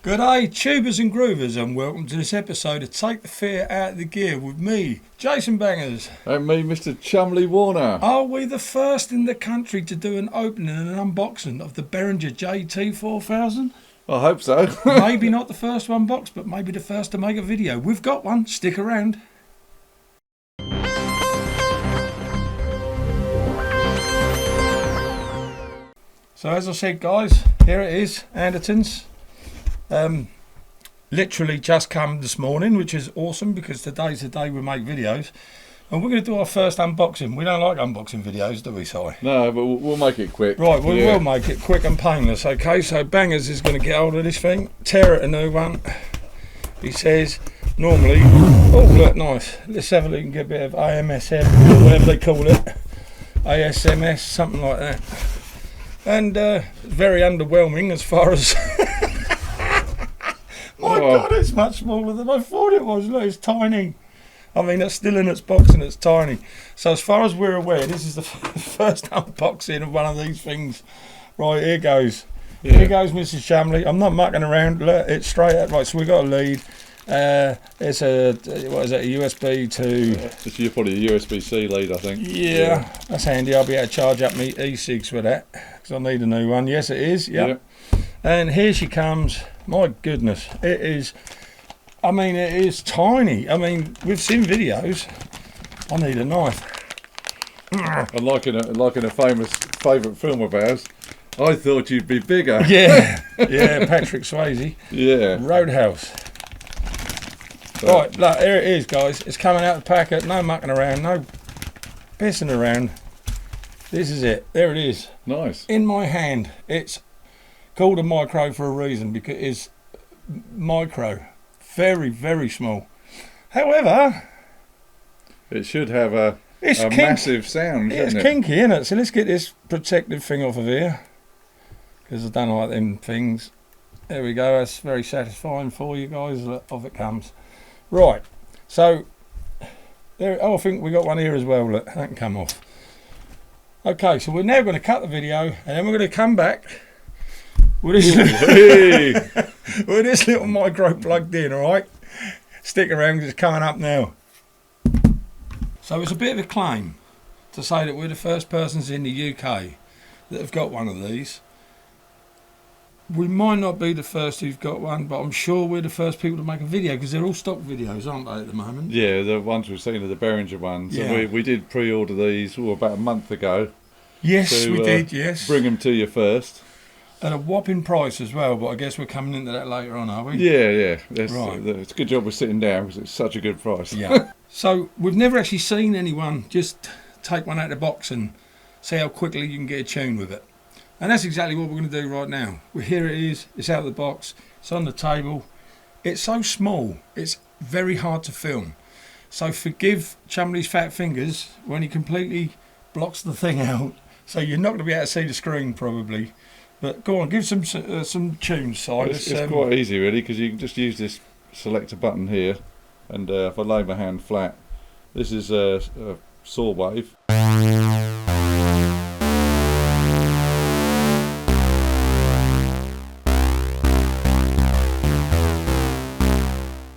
G'day tubers and groovers, and welcome to this episode of Take the Fear Out of the Gear with me, Jason Bangers. And me, Mr. Chumley Warner. Are we the first in the country to do an opening and an unboxing of the Behringer JT-4000? I hope so. Maybe not the first to unbox, but maybe the first to make a video. We've got one, stick around. So as I said guys, here it is, Anderton's. Literally just come this morning, which is awesome because today's the day we make videos, and we're going to do our first unboxing. We don't like unboxing videos, do we, Si? No, but we'll make it quick. Right, we will make it quick and painless. Okay, so Bangers is going to get hold of this thing, tear it a new one. He says normally, oh look, nice. Let's have a look and get a bit of AMSM, or whatever they call it, ASMS, something like that. And very underwhelming as far as. My God, it's much smaller than I thought it was. Look, it's tiny. I mean, it's still in its box and it's tiny. So as far as we're aware, this is the first unboxing of one of these things. Right, here goes. Yeah. Here goes Mrs. Chumley. I'm not mucking around. Look, it's straight up. Right, so we've got a lead. It's a, what is it, a USB to... It's probably a USB-C lead, I think. Yeah, that's handy. I'll be able to charge up my e-cigs with that, because I need a new one. Yes, it is. Yep. And here she comes. My goodness, it is, I mean, it is tiny. I mean, we've seen videos. I need a knife. And like in a famous favourite film of ours, I thought you'd be bigger. Yeah, yeah, Patrick Swayze. Yeah. Roadhouse. Right, look, here it is, guys. It's coming out of the packet. No mucking around, no pissing around. This is it. There it is. Nice. In my hand. It's called a micro for a reason, because it's micro, very, very small. However, it should have a massive sound. It's kinky, isn't it? So let's get this protective thing off of here, because I don't like them things. There we go. That's very satisfying for you guys. Off it comes. Right. So there. Oh, I think we got one here as well. Look, that can come off. Okay, so we're now going to cut the video, and then we're going to come back with this little micro plugged in, alright? Stick around because it's coming up now. So it's a bit of a claim to say that we're the first persons in the UK that have got one of these. We might not be the first who've got one, but I'm sure we're the first people to make a video, because they're all stock videos, aren't they, at the moment? Yeah, the ones we've seen are the Behringer ones. Yeah. And we did pre-order these about a month ago. Yes, we did, yes. Bring them to you first. At a whopping price as well, but I guess we're coming into that later on, are we? Yeah. Right. It's a good job we're sitting down, because it's such a good price. Yeah. So we've never actually seen anyone just take one out of the box and see how quickly you can get a tune with it. And that's exactly what we're going to do right now. Here it is, it's out of the box, it's on the table. It's so small, it's very hard to film. So forgive Chumley's fat fingers when he completely blocks the thing out. So you're not going to be able to see the screen probably. But go on, give some tunes, Si. It's quite easy really, because you can just use this selector button here, and if I lay my hand flat, this is a saw wave.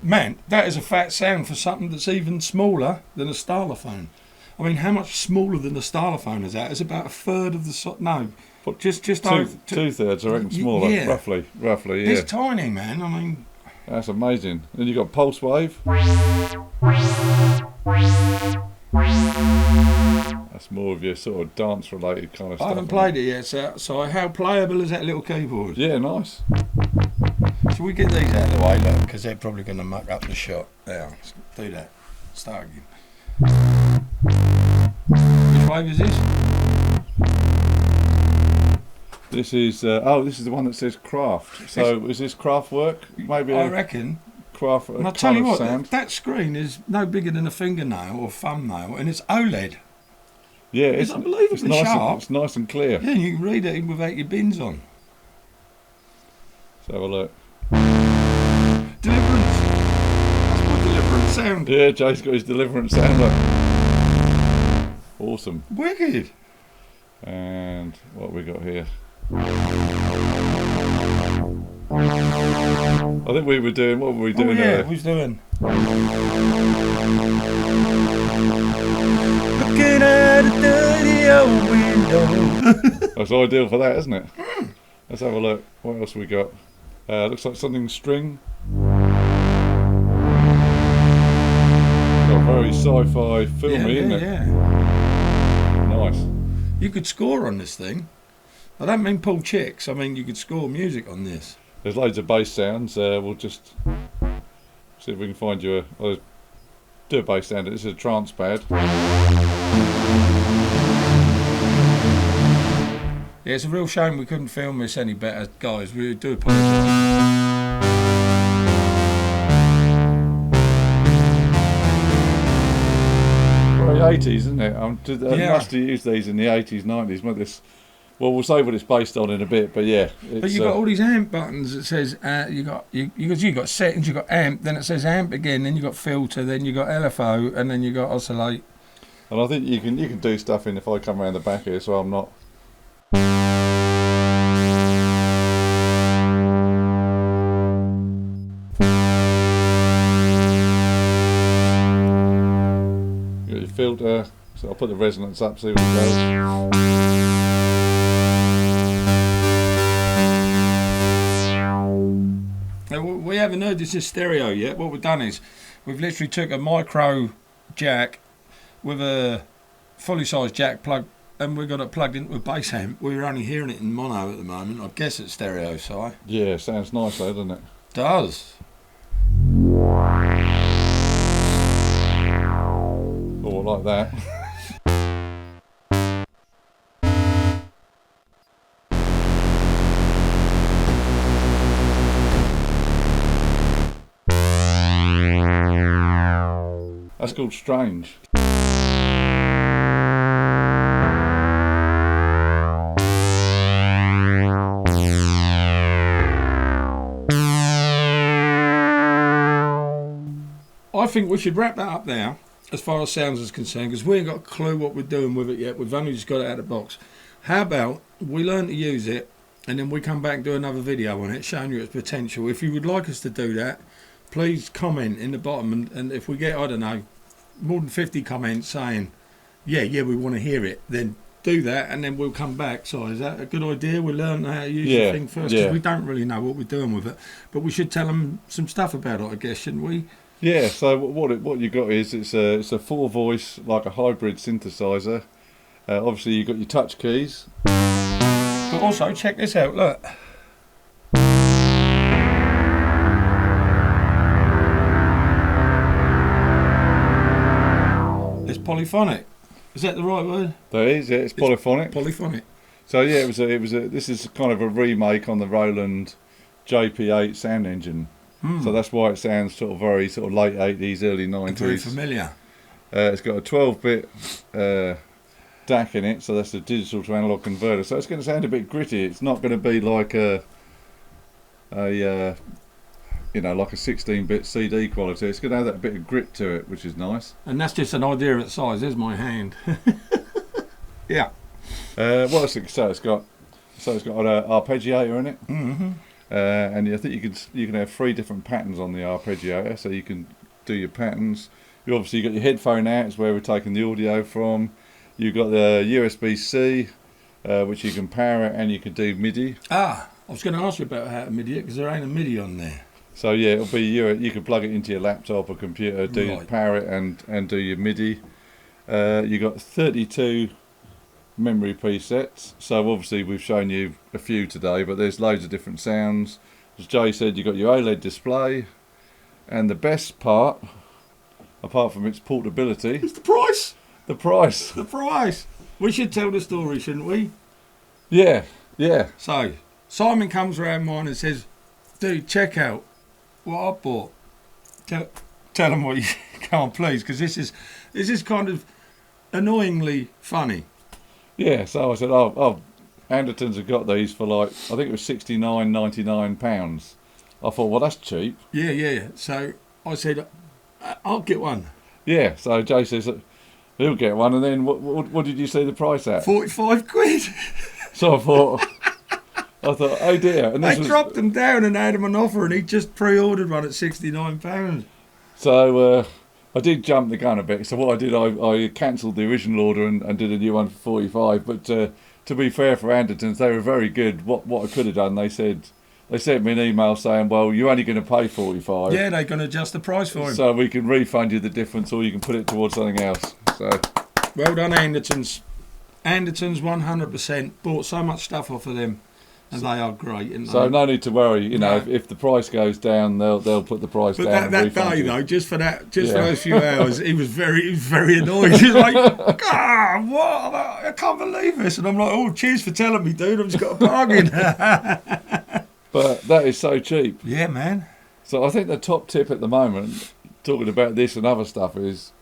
Man, that is a fat sound for something that's even smaller than a stylophone. I mean, how much smaller than a stylophone is that? It's about a third of the just over two-thirds, I reckon, smaller. Yeah. Roughly. Yeah. It's tiny, man. I mean, that's amazing. Then you've got pulse wave. That's more of your sort of dance-related kind of stuff. I haven't played it yet, so how playable is that little keyboard? Yeah, nice. Should we get these out of the way, look, because they're probably going to muck up the shot. There, let's do that. Start again. Which wave is this? This is this is the one that says craft. So is this craft work? Maybe I reckon. Craft. And I'll tell you what, that screen is no bigger than a fingernail or thumbnail, and it's OLED. Yeah, it's unbelievably nice sharp. It's nice and clear. Yeah, you can read it without your bins on. Let's have a look. Deliverance. That's my deliverance sound. Yeah, Jay's got his deliverance sound. Look. Awesome. Wicked. And what have we got here? I think we were doing, what were we doing? Oh yeah, we was doing. Looking at a dirty old window. That's ideal for that, isn't it? Let's have a look. What else we got? Looks like something string. Got very sci-fi filmy, isn't it? Yeah. Nice. You could score on this thing. I don't mean pull chicks. I mean you could score music on this. There's loads of bass sounds. We'll just see if we can find you a. Do a bass sound. This is a trance pad. Yeah, it's a real shame we couldn't film this any better, guys. We do apologise. Very 80s, isn't it? I must have used these in the 80s, 90s. Well, we'll say what it's based on in a bit, but yeah. But you've got all these amp buttons that says you got settings, you got amp, then it says amp again, then you got filter, then you got LFO, and then you got oscillate. And I think you can do stuff in if I come around the back here, so I'm not. You got your filter, so I'll put the resonance up, see what it does. We haven't heard this is stereo yet. What we've done is we've literally took a micro jack with a fully sized jack plug and we got it plugged into a bass amp. We're only hearing it in mono at the moment. I guess it's stereo, Si. Yeah, sounds nice though, doesn't it? Does. Oh, like that. That's called strange. I think we should wrap that up now as far as sounds is concerned, because we ain't got a clue what we're doing with it yet. We've only just got it out of the box. How about we learn to use it and then we come back and do another video on it showing you its potential. If you would like us to do that, please comment in the bottom, and if we get, I don't know, more than 50 comments saying yeah we want to hear it, then do that and then we'll come back. So is that a good idea? We learn how to use the thing first, because we don't really know what we're doing with it, but we should tell them some stuff about it, I guess, shouldn't we? Yeah, so what you got is it's a 4-voice, like a hybrid synthesizer. Obviously you've got your touch keys, but also check this out, look. It's polyphonic. Is that the right word? That is, yeah, it's polyphonic. Polyphonic. So yeah, this is kind of a remake on the Roland JP8 sound engine. So that's why it sounds sort of very sort of late 80s, early 90s. Very familiar. It's got a 12-bit DAC in it, so that's a digital to analog converter. So it's going to sound a bit gritty. It's not going to be like a like a 16-bit CD quality. It's going to have that bit of grit to it, which is nice. And that's just an idea of its size. There's my hand. Yeah. What else? So it's got an arpeggiator in it. Mm-hmm. And I think you can have 3 different patterns on the arpeggiator, so you can do your patterns. You obviously got your headphone out, is where we're taking the audio from. You've got the USB-C, which you can power it, and you can do MIDI. I was going to ask you about how to MIDI it, because there ain't a MIDI on there. So yeah, it'll be you can plug it into your laptop or computer, power it and do your MIDI. You got 32 memory presets, so obviously we've shown you a few today, but there's loads of different sounds. As Jay said, you've got your OLED display, and the best part, apart from its portability, it's the price. The price. The price. We should tell the story, shouldn't we? Yeah. So Simon comes around mine and says, dude, check out what I bought. Tell him what you come on, please, because this is kind of annoyingly funny. Yeah, so I said, Andertons have got these for like, I think it was £69.99. I thought, well, that's cheap. Yeah. So I said, I'll get one. Yeah, so Jay says, he'll get one, and then what did you see the price at? 45 quid. So I thought, I thought, oh dear. And I dropped them down and had him an offer, and he just pre-ordered one at £69. So I did jump the gun a bit. So what I did, I cancelled the original order and did a new one for 45. But to be fair for Andertons, they were very good. What I could have done, they sent me an email saying, well, you're only going to pay 45. Yeah, they're going to adjust the price for him. So we can refund you the difference, or you can put it towards something else. So well done, Andertons. Andertons 100%. Bought so much stuff off of them. And they are great, isn't they? So no need to worry. You know, if the price goes down, they'll put the price down. But that day though, just for those few hours, he was very annoyed. He was like, "God, what? I can't believe this!" And I'm like, "Oh, cheers for telling me, dude. I've just got a bargain." But that is so cheap. Yeah, man. So I think the top tip at the moment, talking about this and other stuff, is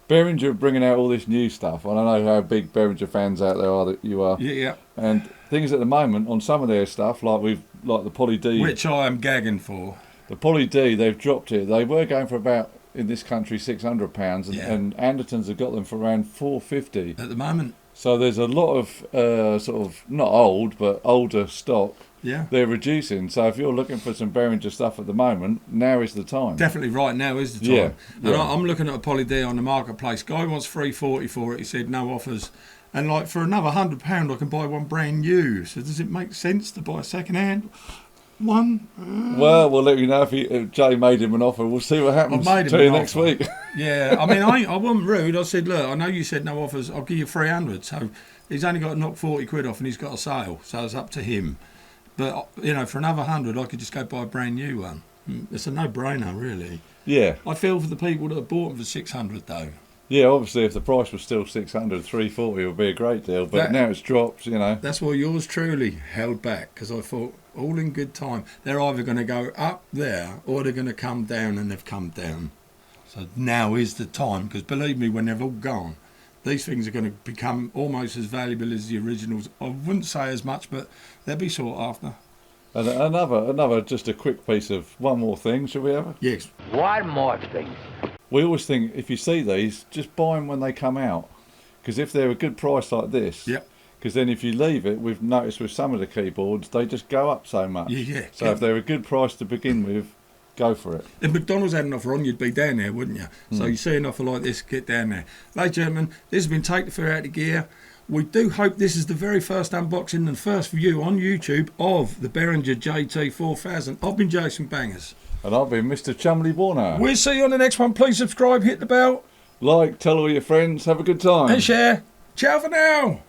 Behringer are bringing out all this new stuff. And I know how big Behringer fans out there are that you are. Yeah. And things at the moment on some of their stuff, like the Poly D, which I am gagging for. The Poly D, they've dropped it. They were going for about, in this country, £600, and Andertons have got them for around £450 at the moment. So there's a lot of sort of not old but older stock. Yeah, they're reducing. So if you're looking for some Behringer stuff at the moment, now is the time. Definitely, right now is the time. Yeah, and I'm looking at a Poly D on the marketplace. Guy wants $340 for it. He said no offers. And like for another £100, I can buy one brand new. So does it make sense to buy a second hand one? Well, we'll let you know if Jay made him an offer. We'll see what happens to you next week. Yeah, I mean, I wasn't rude. I said, look, I know you said no offers. I'll give you 300. So he's only got to knock 40 quid off, and he's got a sale. So it's up to him. But you know, for another 100, I could just go buy a brand new one. It's a no-brainer, really. Yeah. I feel for the people that have bought them for 600, though. Yeah, obviously, if the price was still 600, 340 would be a great deal. But now it's dropped, you know. That's why yours truly held back, because I thought, all in good time, they're either going to go up there or they're going to come down, and they've come down. So now is the time, because believe me, when they've all gone, these things are going to become almost as valuable as the originals. I wouldn't say as much, but they'll be sought after. And another, just a quick piece of one more thing, shall we have it? Yes. One more thing. We always think, if you see these, just buy them when they come out. Because if they're a good price like this, yep. Because then if you leave it, we've noticed with some of the keyboards, they just go up so much. Yeah. So if they're a good price to begin with, go for it. If McDonald's had an offer on, you'd be down there, wouldn't you? So you see an offer like this, get down there. Ladies and gentlemen, this has been Take the Fear Out of Gear. We do hope this is the very first unboxing and first view on YouTube of the Behringer JT4000. I've been Jason Bangers. And I've been Mr. Chumley Warner. We'll see you on the next one. Please subscribe, hit the bell. Like, tell all your friends, have a good time. And share. Ciao for now.